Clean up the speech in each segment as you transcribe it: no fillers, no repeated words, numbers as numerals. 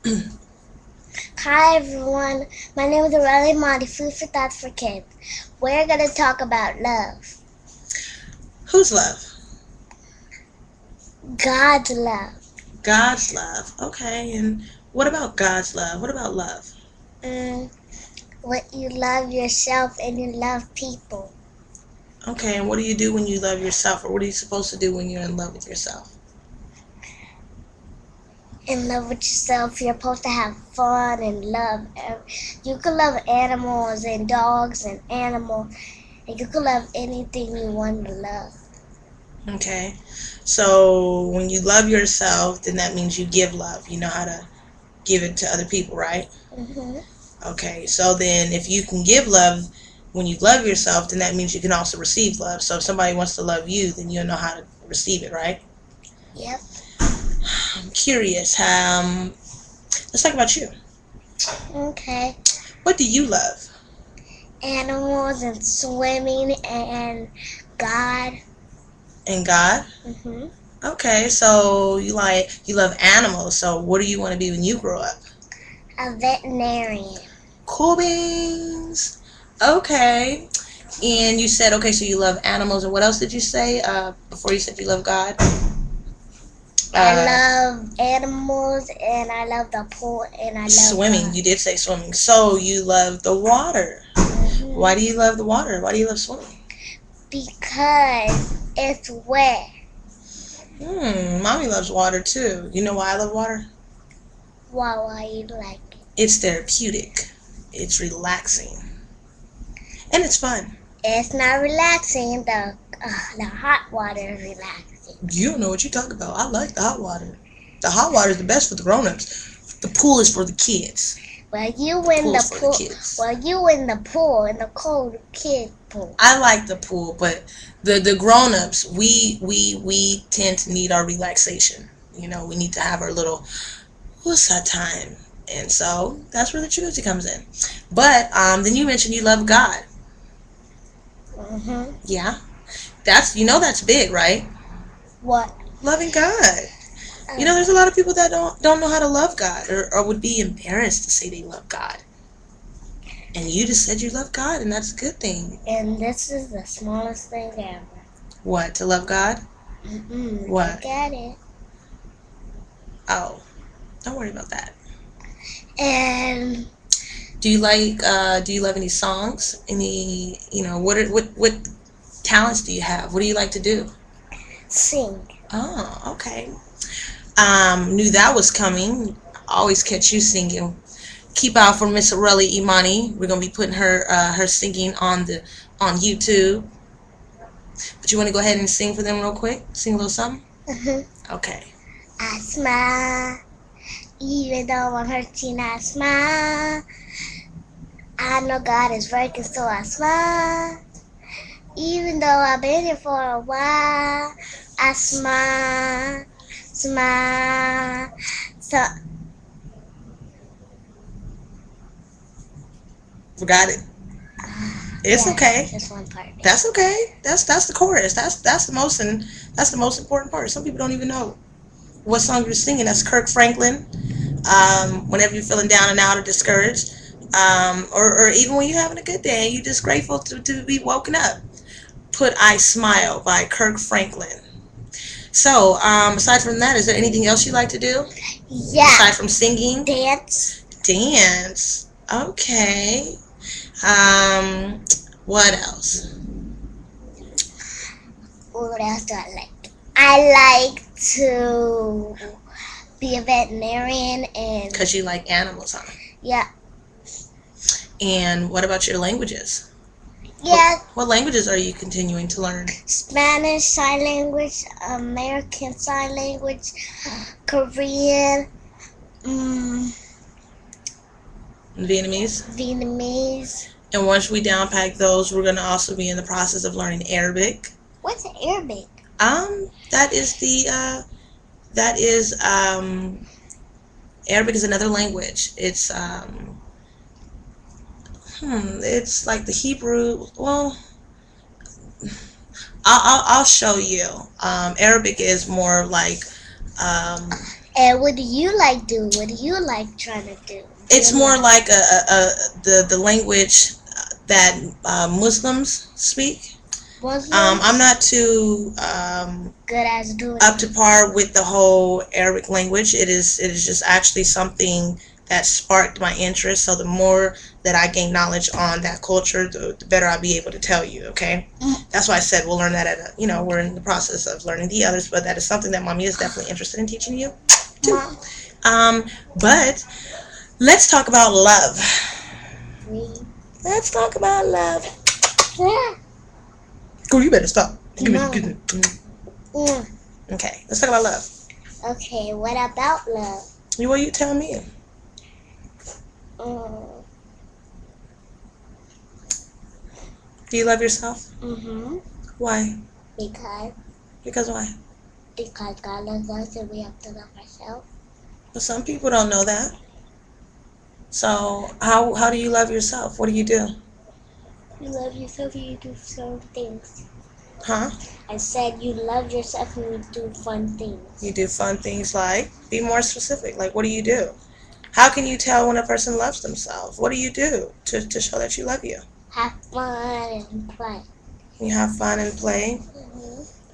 Hi everyone, my name is Arella Imani, Food for Thoughts for Kids. We're going to talk about love. Whose love? God's love. God's love. Okay, and what about God's love? What about love? When you love yourself and you love people. Okay, and what do you do when you love yourself, or what are you supposed to do when you're in love with yourself? In love with yourself, you're supposed to have fun and love. You can love animals and dogs and animals, and you can love anything you want to love. Okay, so when you love yourself, then that means you give love. You know how to give it to other people, right? Okay, so then if you can give love when you love yourself, then that means you can also receive love. So if somebody wants to love you, then you'll know how to receive it, right? Yep. I'm curious. Let's talk about you. Okay. What do you love? Animals and swimming and God. And God? Okay, so you love animals. So what do you want to be when you grow up? A veterinarian. Cool beans. Okay. And you said, okay, so you love animals, and what else did you say before you said you love God? I love animals, and I love the pool, and I love swimming. God. You did say swimming. So you love the water. Why do you love the water? Why do you love swimming? Because it's wet. Mommy loves water too. You know why I love water? Why you like it? It's therapeutic. It's relaxing. And it's fun. It's not relaxing. The hot water is relaxing. You don't know what you're talking about. I like the hot water. The hot water is the best for the grown-ups. The pool is for the kids. Well, you in the pool. Well, you in the pool, in the cold kid pool. I like the pool, but the grown-ups, we tend to need our relaxation. You know, we need to have our little woosah time, and so that's where the jacuzzi comes in. But then you mentioned you love God. Yeah, that's big, right? What? Loving God. You know, there's a lot of people that don't know how to love God, or would be embarrassed to say they love God. And you just said you love God, and that's a good thing. And this is the smallest thing ever. What, to love God? What? Look at it. Oh, don't worry about that. And do you love any songs? Any, what talents do you have? What do you like to do? Sing. Oh, okay. Knew that was coming. Always catch you singing. Keep out for Miss Arella Imani. We're gonna be putting her singing on YouTube. But you want to go ahead and sing for them real quick? Sing a little something. Okay. I smile, even though I'm hurting. I smile. I know God is working, so I smile. Even though I've been here for a while, I smile. Smile. So forgot it. It's okay. Just one part. That's okay. That's the chorus. That's the most important part. Some people don't even know what song you're singing. That's Kirk Franklin. Whenever you're feeling down and out or discouraged, or even when you're having a good day, you're just grateful to be woken up. Put I Smile by Kirk Franklin. So, aside from that, is there anything else you like to do? Yeah. Aside from singing? Dance. Dance. Okay. What else? What else do I like? I like to be a veterinarian and... Because you like animals, huh? Yeah. And what about your languages? Yeah. What languages are you continuing to learn? Spanish, sign language, American Sign Language, Korean, Vietnamese? Vietnamese. And once we downpack those, we're going to also be in the process of learning Arabic. What's Arabic? Arabic is another language. It's it's like the Hebrew. Well, I'll show you. Arabic is more like And what do you like do? What do you like trying to do? It's more like the language that Muslims speak. Muslim? I'm not too Good as doing up to par with the whole Arabic language. It is just actually something that sparked my interest. So the more that I gain knowledge on that culture, the better I'll be able to tell you. Okay, that's why I said we'll learn that at we're in the process of learning the others, but that is something that Mommy is definitely interested in teaching you too. But let's talk about love. Let's talk about love. Yeah. Girl, you better stop. No. Okay, let's talk about love. Okay, what about love? Well, you tell me. Do you love yourself? Why? Because why? Because God loves us and we have to love ourselves. But some people don't know that. So how do you love yourself? What do you do? You love yourself and you do fun things. Huh? I said you love yourself and you do fun things. You do fun things like? Be more specific. Like, what do you do? How can you tell when a person loves themselves? What do you do to show that you love you? Have fun and play. You have fun and play?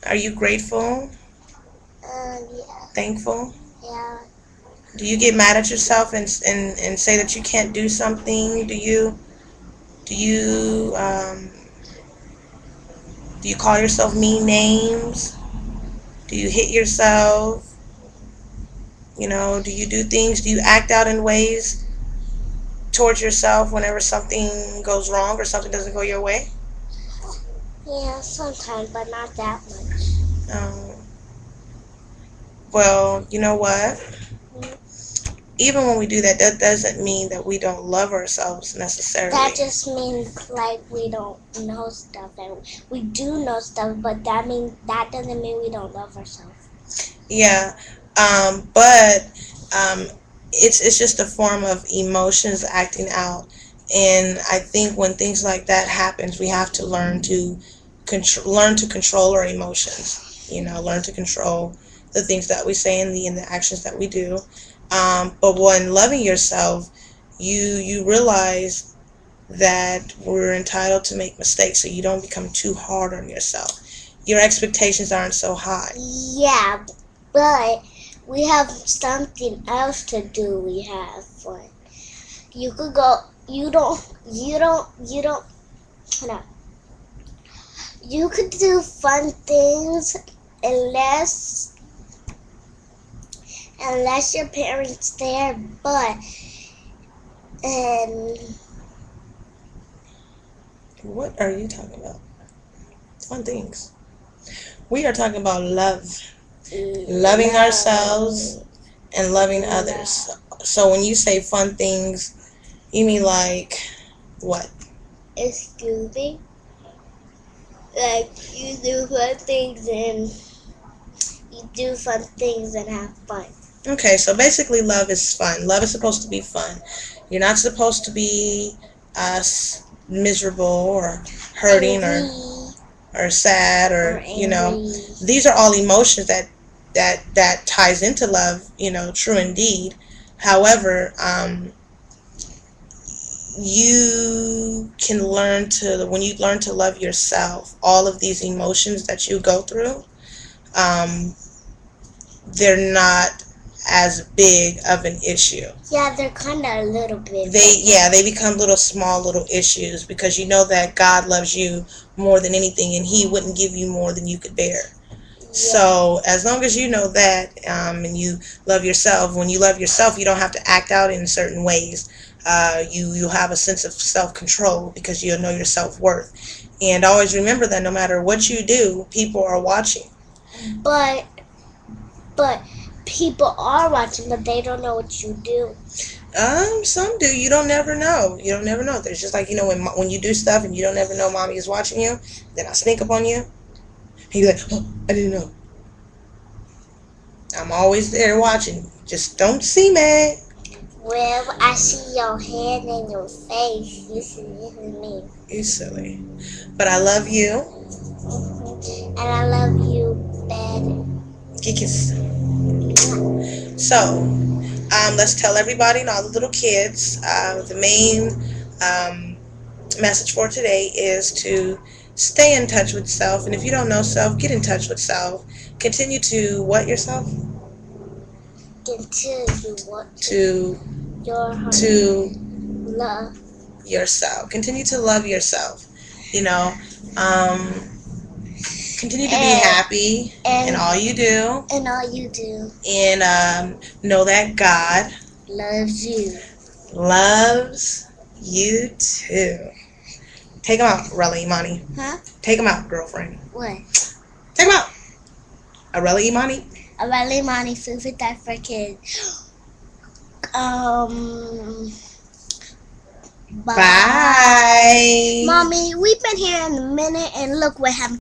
Are you grateful? Yeah. Thankful? Yeah. Do you get mad at yourself and say that you can't do something? Do you call yourself mean names? Do you hit yourself? You know, do you do things? Do you act out in ways towards yourself whenever something goes wrong or something doesn't go your way? Yeah, sometimes, but not that much. Well, you know what? Even when we do that, that doesn't mean that we don't love ourselves necessarily. That just means like we don't know stuff, and we do know stuff, but that doesn't mean we don't love ourselves. Yeah, but it's just a form of emotions acting out, and I think when things like that happens, we have to learn to control our emotions. You know, learn to control the things that we say and the actions that we do. But when loving yourself, you realize that we're entitled to make mistakes, so you don't become too hard on yourself. Your expectations aren't so high. Yeah, but we have something else to do. We have fun. You could go. You could do fun things unless your parents there, but What are you talking about? Fun things. We are talking about love. Loving ourselves and loving others. So when you say fun things, you mean like what? Excuse me? Like you do fun things and have fun. Okay, so basically love is fun. Love is supposed to be fun. You're not supposed to be miserable or hurting or sad or you know. These are all emotions that ties into love, you know, true indeed. However, you can learn to, when you learn to love yourself, all of these emotions that you go through, they're not as big of an issue. Yeah, they're kind of a little bit. They become little issues because you know that God loves you more than anything and He wouldn't give you more than you could bear. Yeah. So as long as you know that and you love yourself, when you love yourself, you don't have to act out in certain ways. You have a sense of self-control because you know your self-worth. And always remember that no matter what you do, people are watching. But people are watching, but they don't know what you do. Some do. You don't never know. You don't never know. There's just like, you know, when you do stuff and you don't ever know mommy is watching you, then I sneak up on you. And you're like, oh, I didn't know. I'm always there watching. Just don't see me. Well, I see your head and your face. You see me. You're silly. But I love you. And I love you better. Get kissed. So, let's tell everybody and all the little kids. The main message for today is to stay in touch with self. And if you don't know self, get in touch with self. Continue to what yourself? Continue what To your heart to love yourself. Continue to love yourself. You know, continue to be happy in all you do. And all you do. And know that God Loves you. Loves you too. Take them out, Arella Imani. Huh? Take them out, girlfriend. What? Take them out. Arella Imani. Arella Imani, food for thought for kids. Bye. Bye. Mommy, we've been here in a minute and look what happened.